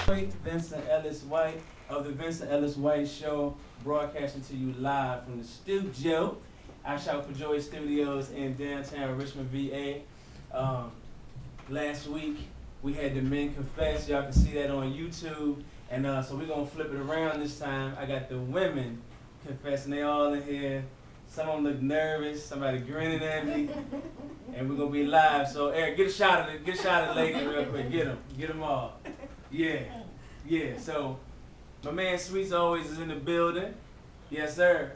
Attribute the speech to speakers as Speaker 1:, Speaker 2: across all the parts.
Speaker 1: Vincent Ellis White of the Vincent Ellis White Show, broadcasting to you live from the studio. I shout for Joy Studios in downtown Richmond, VA. Last week we had the men confess. Y'all can see that on YouTube. And so we're gonna flip it around this time. I got the women confessing. They all in here. Some of them look nervous. Somebody grinning at me. And we're gonna be live. So Eric, get a shot of it. Get a shot of the ladies real quick. Get them all. Yeah. So my man Sweets always is in the building. Yes, sir.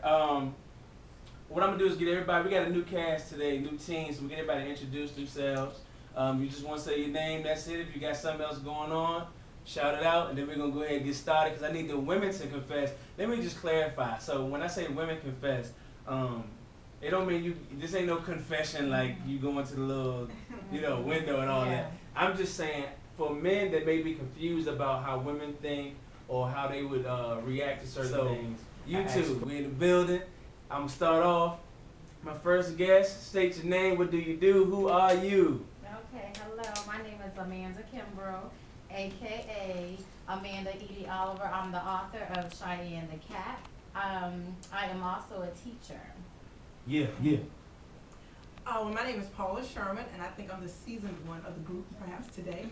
Speaker 1: What I'm gonna do is get everybody. We got a new cast today, new team. So we get everybody to introduce themselves. You just want to say your name. That's it. If you got something else going on, shout it out, and then we're gonna go ahead and get started because I need the women to confess. Let me just clarify. So when I say women confess, it don't mean this ain't no confession like you go into the little, window and all that. I'm just saying for men that may be confused about how women think or how they would react to certain things. You too. We in the building. I'm gonna start off. My first guest, state your name. What do you do? Who are you?
Speaker 2: Okay, hello. My name is Amanda Kimbrough, aka Amanda Eaddy Oliver. I'm the author of Cheyenne the Cat. I am also a teacher.
Speaker 1: Yeah.
Speaker 3: My name is Paula Hill-Sherman, and I think I'm the seasoned one of the group, perhaps today.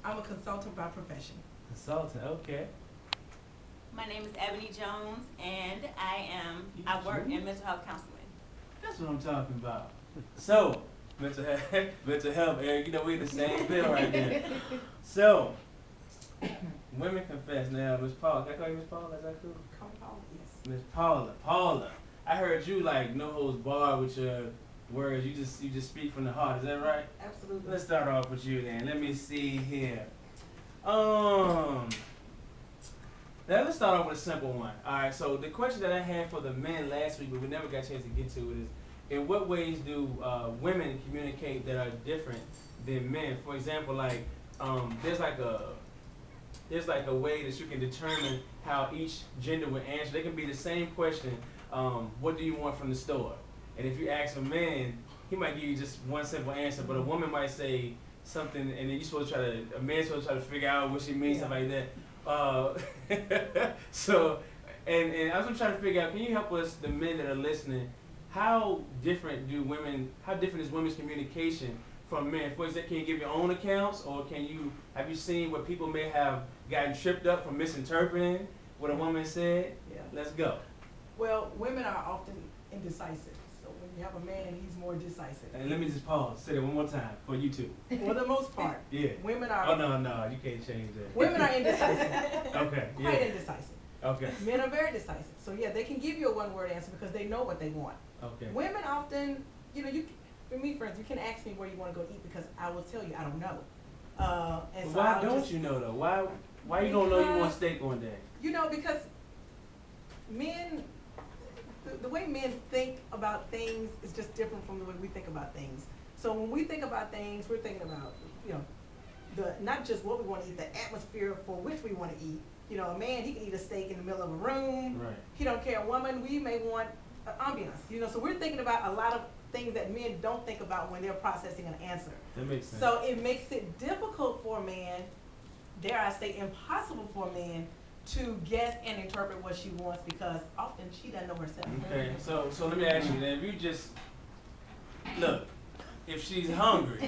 Speaker 3: I'm a consultant by profession.
Speaker 1: Consultant, okay.
Speaker 4: My name is Ebony Johnson, and I work in mental health counseling.
Speaker 1: That's what I'm talking about. So, mental health, Eric, we in the same bill right there. So, women confess now. Miss Paula, can I call you Miss Paula? Is that cool?
Speaker 3: Call Paula, yes.
Speaker 1: Miss Paula. I heard you like no holds barred with your words. You just speak from the heart. Is that right?
Speaker 3: Absolutely.
Speaker 1: Let's start off with you then. Let me see here. Now let's start off with a simple one. All right. So the question that I had for the men last week, but we never got a chance to get to it, is in what ways do women communicate that are different than men? For example, like there's like a way that you can determine how each gender would answer. They can be the same question. What do you want from the store? And if you ask a man, he might give you just one simple answer, but a woman might say something, and then a man's supposed to try to figure out what she means, stuff like that. So, and I was trying to figure out, can you help us, the men that are listening, how different is women's communication from men? For example, can you give your own accounts, or have you seen where people may have gotten tripped up from misinterpreting what a woman said?
Speaker 3: Yeah.
Speaker 1: Let's go.
Speaker 3: Well, women are often indecisive. So when you have a man, he's more decisive.
Speaker 1: And let me just pause. Say it one more time for you two.
Speaker 3: For the most part.
Speaker 1: Yeah.
Speaker 3: Women are.
Speaker 1: Oh, no, you can't change that.
Speaker 3: Women are indecisive.
Speaker 1: Okay.
Speaker 3: Quite indecisive.
Speaker 1: Okay.
Speaker 3: Men are very decisive. So yeah, they can give you a one-word answer because they know what they want.
Speaker 1: Okay.
Speaker 3: Women often, for me, friends, you can ask me where you want to go eat because I will tell you I don't know. And so
Speaker 1: why don't you know though? Why you don't know you want steak one day?
Speaker 3: Because men, the way men think about things is just different from the way we think about things. So when we think about things, we're thinking about, not just what we want to eat, the atmosphere for which we want to eat. A man, he can eat a steak in the middle of a room.
Speaker 1: Right.
Speaker 3: He don't care. A woman, we may want an ambiance. So we're thinking about a lot of things that men don't think about when they're processing an answer.
Speaker 1: That makes sense.
Speaker 3: So it makes it difficult for a man, dare I say impossible for a man, to guess and interpret what she wants because often she doesn't know herself.
Speaker 1: Okay, so let me ask you then, if you just, look, if she's hungry,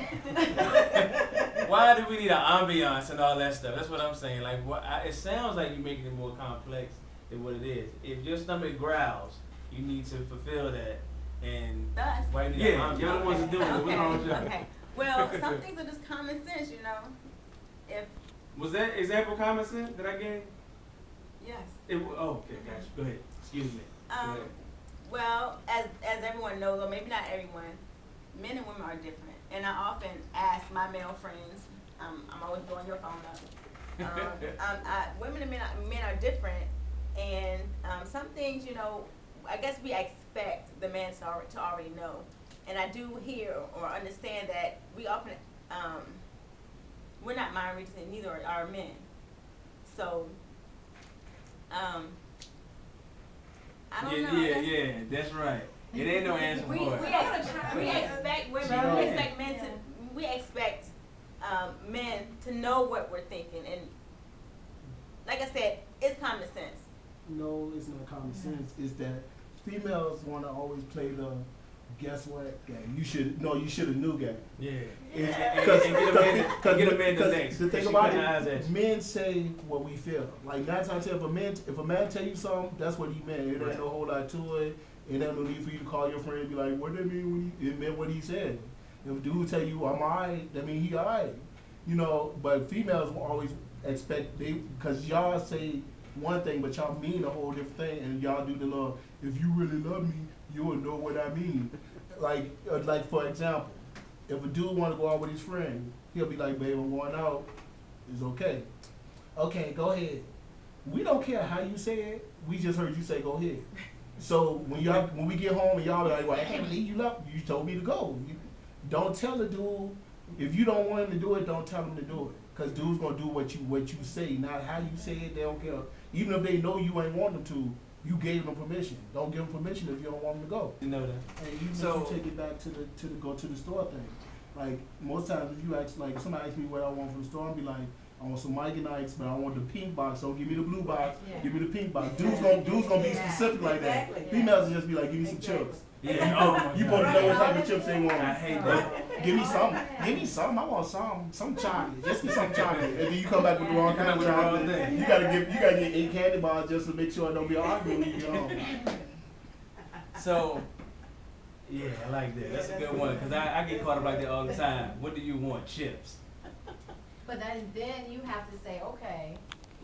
Speaker 1: why do we need an ambiance and all that stuff? That's what I'm saying. Like, it sounds like you're making it more complex than what it is. If your stomach growls, you need to fulfill that. And why you need an ambiance? You're the ones who do it. What's wrong with you?
Speaker 4: Okay. Well, some things are just common sense, If
Speaker 1: Was that example common sense that I gave?
Speaker 4: yes.
Speaker 1: Okay, gotcha. Go ahead. Excuse me. Go ahead.
Speaker 4: Well, as everyone knows, or maybe not everyone, men and women are different. And I often ask my male friends, I'm always blowing your phone up. Women and men are different, and some things, I guess we expect the man to already know. And I do hear or understand that we often, we're not mind readers, and neither are men. So, I don't know.
Speaker 1: Yeah, that's right. It ain't no answer for it.
Speaker 4: We expect women. We expect men to. We expect men to know what we're thinking, and like I said, it's common sense.
Speaker 5: No, it's not common sense. It's that females want to always play the guess what game. You should have knew game.
Speaker 1: Yeah.
Speaker 4: Yeah.
Speaker 1: And get a man the next.
Speaker 5: The thing
Speaker 1: She
Speaker 5: about
Speaker 1: put eyes at
Speaker 5: it,
Speaker 1: you.
Speaker 5: men say what we feel. Like 9 times out of 10, if a man tell you something, that's what he meant. It ain't no whole lot to it. It ain't no need for you to call your friend and be like, what did it mean when it meant what he said. If a dude tell you I'm alright, that mean he alright. You know, but females will always expect because y'all say one thing, but y'all mean a whole different thing, and y'all do the little, if you really love me, you will know what I mean. Like for example, if a dude want to go out with his friend, he'll be like, babe, I'm going out. It's okay. Okay, go ahead. We don't care how you say it. We just heard you say go ahead. So when we get home and y'all be like, well, I can't believe you love. You told me to go. Don't tell the dude if you don't want him to do it. Don't tell him to do it. Cause dudes gonna do what you say, not how you say it. They don't care. Even if they know you ain't want them to, you gave them permission. Don't give them permission if you don't want them to go.
Speaker 1: You know that.
Speaker 5: And even
Speaker 1: So-
Speaker 5: if you take it back to the go to the store thing, like most times if you ask, like somebody asks me what I want from the store, I'll be like, I want some Mike and Ike's, but I want the pink box. Don't give me the blue box.
Speaker 2: Yeah.
Speaker 5: Give me the pink box. Dudes gonna be
Speaker 3: Yeah,
Speaker 5: specific like
Speaker 3: exactly.
Speaker 5: that. Females will just be like, give me some
Speaker 3: Exactly.
Speaker 5: chips.
Speaker 1: Yeah. Oh my
Speaker 5: You
Speaker 1: God.
Speaker 5: supposed to know what type of chips they want.
Speaker 1: I hate
Speaker 5: But
Speaker 1: that.
Speaker 5: give me some. Give me some. I want some chocolate. Just get some chocolate. And then you come back with the wrong
Speaker 1: Come
Speaker 5: kind
Speaker 1: back
Speaker 5: of
Speaker 1: with the wrong
Speaker 5: chocolate.
Speaker 1: thing.
Speaker 5: You gotta get 8 candy bars just to make sure I don't be arguing when you get home.
Speaker 1: So, yeah, I like that. That's a good one because I get caught up like that all the time. What do you want? Chips.
Speaker 2: But then you have to say, okay,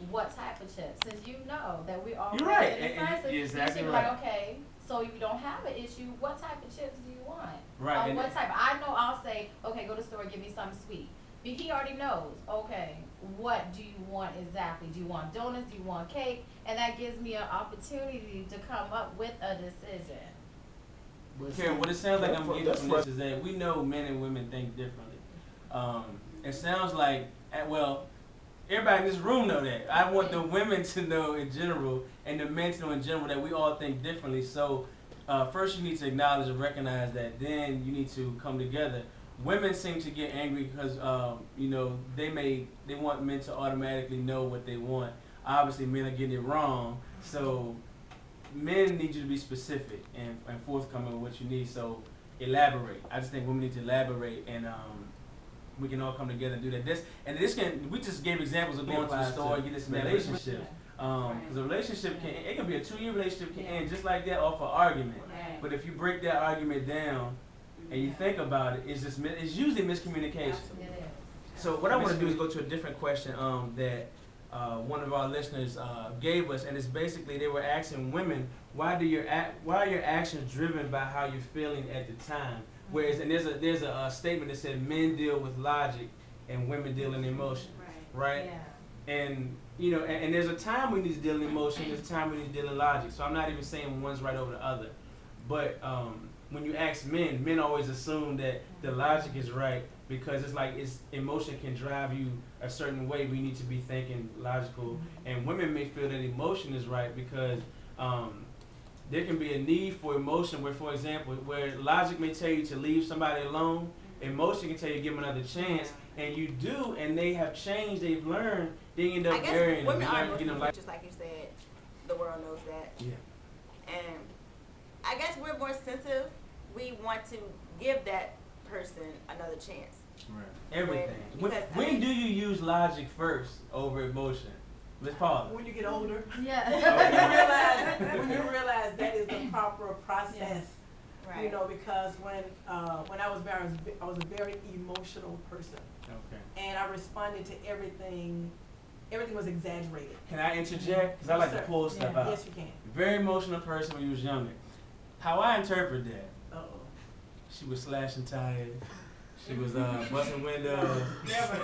Speaker 2: what type of chips? Since you know that we all
Speaker 1: You're right.
Speaker 2: different,
Speaker 1: You're exactly
Speaker 2: you should be
Speaker 1: right.
Speaker 2: like, okay, so if you don't have an issue, what type of chips do you want?
Speaker 1: Right, and
Speaker 2: What type? I know I'll say, okay, go to the store, give me something sweet. But he already knows, okay, what do you want exactly? Do you want donuts? Do you want cake? And that gives me an opportunity to come up with a decision.
Speaker 5: But
Speaker 1: Karen, what it sounds like I'm getting
Speaker 5: that's
Speaker 1: from this is that we know men and women think differently. It sounds like, well, everybody in this room know that. I want the women to know in general and the men to know in general that we all think differently. So first you need to acknowledge and recognize that. Then you need to come together. Women seem to get angry because they want men to automatically know what they want. Obviously, men are getting it wrong. So men need you to be specific and forthcoming with what you need. So elaborate. I just think women need to elaborate, and we can all come together and do that. We just gave examples of going to the store and get this relationship. Because a relationship can be a 2-year relationship can end just like that off an argument.
Speaker 2: Right.
Speaker 1: But if you break that argument down and you think about it, it's usually miscommunication.
Speaker 2: It is.
Speaker 1: So what I want to do is go to a different question that one of our listeners gave us, and it's basically they were asking women, why are your actions driven by how you're feeling at the time? Whereas, and there's a statement that said men deal with logic and women deal in emotion, right?
Speaker 2: Yeah.
Speaker 1: And and there's a time we need to deal in emotion, there's a time we need to deal in logic. So I'm not even saying one's right over the other, but when you ask men always assume that the logic is right because it's like emotion can drive you a certain way. We need to be thinking logical, and women may feel that emotion is right because there can be a need for emotion where, for example, where logic may tell you to leave somebody alone, emotion can tell you to give them another chance, and you do, and they have changed, they've learned, they end
Speaker 4: I
Speaker 1: up
Speaker 4: guess
Speaker 1: marrying them.
Speaker 4: women
Speaker 1: You
Speaker 4: are
Speaker 1: learn to get them
Speaker 4: emotional, just like you said. The world knows that.
Speaker 1: Yeah.
Speaker 4: And I guess we're more sensitive. We want to give that person another chance.
Speaker 1: Right. Everything.
Speaker 4: Because,
Speaker 1: When do you use logic first over emotion? Miss Paula.
Speaker 3: When you get older,
Speaker 2: Yeah.
Speaker 3: when you realize that is the proper process,
Speaker 4: Right.
Speaker 3: you know, because when I was married, I was a very emotional person,
Speaker 1: Okay.
Speaker 3: and I responded to everything. Everything was exaggerated.
Speaker 1: Can I interject? Because I like
Speaker 3: Yes,
Speaker 1: to
Speaker 3: sir.
Speaker 1: pull stuff out.
Speaker 3: Yes, you can.
Speaker 1: Very emotional person when you was younger. How I interpret that,
Speaker 3: Uh-oh.
Speaker 1: she was slashing tires. She was busting windows.
Speaker 3: Never.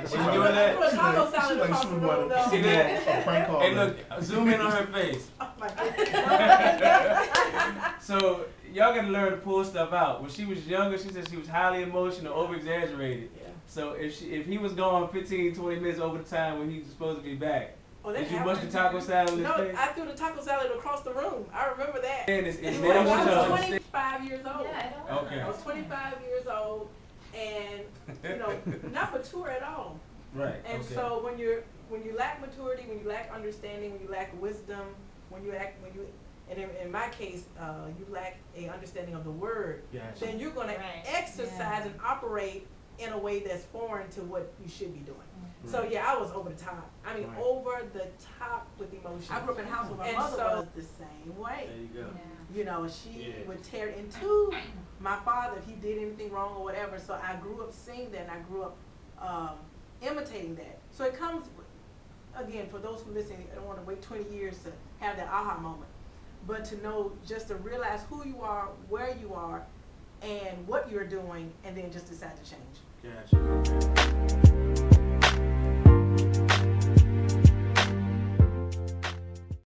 Speaker 1: She was doing that?
Speaker 3: Threw a taco salad across the room, though.
Speaker 1: See that?
Speaker 5: A prank call.
Speaker 1: Hey, look, zoom in on her face.
Speaker 3: Oh, my God.
Speaker 1: So y'all gotta learn to pull stuff out. When she was younger, she said she was highly emotional, over exaggerated.
Speaker 3: Yeah.
Speaker 1: So if he was gone 15, 20 minutes over the time when he was supposed to be back,
Speaker 3: Oh, that
Speaker 1: did you
Speaker 3: happened.
Speaker 1: bust the taco salad in his
Speaker 3: No,
Speaker 1: face?
Speaker 3: I threw the taco salad across the room. I remember that.
Speaker 1: And it's
Speaker 3: I
Speaker 1: made
Speaker 3: was
Speaker 1: up
Speaker 3: 25 years old.
Speaker 2: Yeah, I don't
Speaker 1: Okay.
Speaker 3: I was 25 years old, and you know, not mature at all.
Speaker 1: Right.
Speaker 3: And
Speaker 1: okay.
Speaker 3: so when you lack maturity, when you lack understanding, when you lack wisdom, and in my case, you lack a understanding of the word,
Speaker 1: Gotcha.
Speaker 3: then you're gonna
Speaker 4: Right.
Speaker 3: exercise and operate in a way that's foreign to what you should be doing. So
Speaker 1: Right.
Speaker 3: yeah, I was over the top. I mean,
Speaker 1: Right.
Speaker 3: over the top with emotion.
Speaker 6: I grew up in a house where my
Speaker 3: And
Speaker 6: mother
Speaker 3: so-
Speaker 6: was the same way.
Speaker 1: There you go.
Speaker 3: You know, she
Speaker 1: Yeah.
Speaker 3: would tear into my father if he did anything wrong or whatever. So I grew up seeing that, and I grew up imitating that. So it comes, again, for those who listen, I don't want to wait 20 years to have that aha moment, but to know, just to realize who you are, where you are, and what you're doing, and then just decide to change.
Speaker 1: Gotcha. Okay.